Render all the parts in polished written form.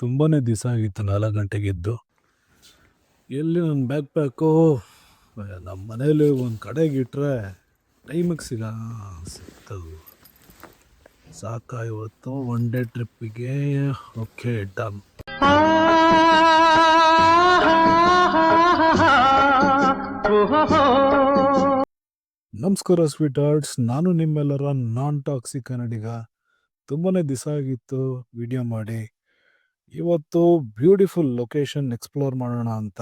ತುಂಬಾ ದಿವಸ ಆಗಿತ್ತು 4 ಗಂಟೆಗೆ ಎದ್ದು. ಎಲ್ಲಿ ನನ್ನ ಬ್ಯಾಕ್ ಪ್ಯಾಕು ನಮ್ಮ ಮನೇಲಿ ಒಂದು ಕಡೆಗೆ ಇಟ್ಟರೆ ಟೈಮಿಗೆ ಸಿಗ್ತದು. ಸಾಕಾ ಇವತ್ತು ಒನ್ ಡೇ ಟ್ರಿಪ್ಪಿಗೆ. Okay, done. ನಮಸ್ಕಾರ ಸ್ವೀಟ್ ಹಾರ್ಟ್ಸ್, ನಾನು ನಿಮ್ಮೆಲ್ಲರ ನಾನ್ ಟಾಕ್ಸಿಕ್ ಕನ್ನಡಿಗ. ತುಂಬಾ ದಿವಸ ಆಗಿತ್ತು ವಿಡಿಯೋ ಮಾಡಿ. ಇವತ್ತು ಬ್ಯೂಟಿಫುಲ್ ಲೊಕೇಶನ್ ಎಕ್ಸ್ಪ್ಲೋರ್ ಮಾಡೋಣ ಅಂತ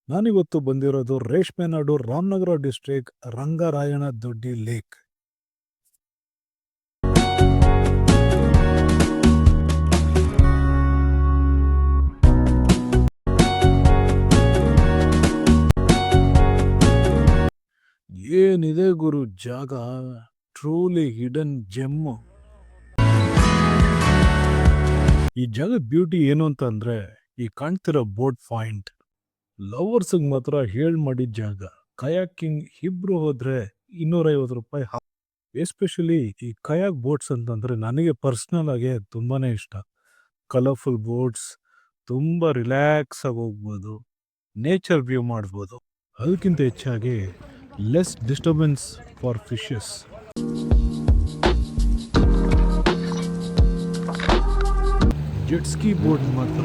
ನಾನಿವತ್ತು ಬಂದಿರೋದು ರೇಷ್ಮೆನಾಡು, ರಾಮನಗರ ಡಿಸ್ಟ್ರಿಕ್ಟ್, ರಂಗರಾಯಣ ದೊಡ್ಡಿ ಲೇಕ್. ಏನಿದೆ ಗುರು ಜಾಗ, ಟ್ರೂಲಿ ಹಿಡನ್ ಜೆಮ್ಮು. ಈ ಜಾಗದ ಬ್ಯೂಟಿ ಏನು ಅಂತ ಅಂದ್ರೆ, ಈ ಕಾಣ್ತಿರೋ ಬೋಟ್ ಪಾಯಿಂಟ್ ಲವರ್ಸ್ಗೆ ಮಾತ್ರ ಹೇಳ್ ಮಾಡಿದ ಜಾಗ. ಕಯಾಕಿಂಗ್ ಇಬ್ರು ಹೋದ್ರೆ 250 ರೂಪಾಯಿ. ಎಸ್ಪೆಷಲಿ ಈ ಕಯಾಕ್ ಬೋಟ್ಸ್ ಅಂತಂದ್ರೆ ನನಗೆ ಪರ್ಸ್ನಲ್ ಆಗಿ ತುಂಬಾನೇ ಇಷ್ಟ. ಕಲರ್ಫುಲ್ ಬೋಟ್ಸ್, ತುಂಬಾ ರಿಲ್ಯಾಕ್ಸ್ ಆಗಿ ಹೋಗ್ಬೋದು, ನೇಚರ್ ವ್ಯೂ ಮಾಡ್ಬೋದು. ಅದಕ್ಕಿಂತ ಹೆಚ್ಚಾಗಿ less disturbance for fishes. Jet ski boat ಮಾತ್ರ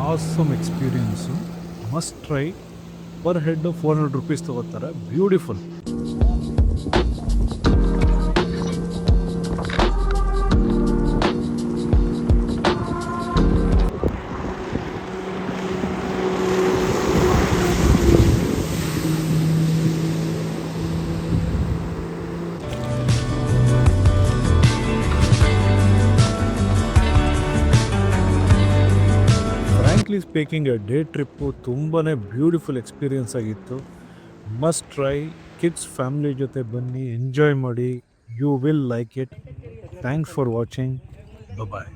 awesome experience, must try. Per head 400 rupees ತಗೋತಾರೆ. Beautiful. Frankly speaking, day trip ತುಂಬಾ ಬ್ಯೂಟಿಫುಲ್ ಎಕ್ಸ್ಪೀರಿಯನ್ಸ್ ಆಗಿತ್ತು. Must try. ಕಿಡ್ಸ್ ಫ್ಯಾಮಿಲಿ ಜೊತೆ ಬನ್ನಿ, ಎಂಜಾಯ್ ಮಾಡಿ. You will like it. Thanks for watching. Bye.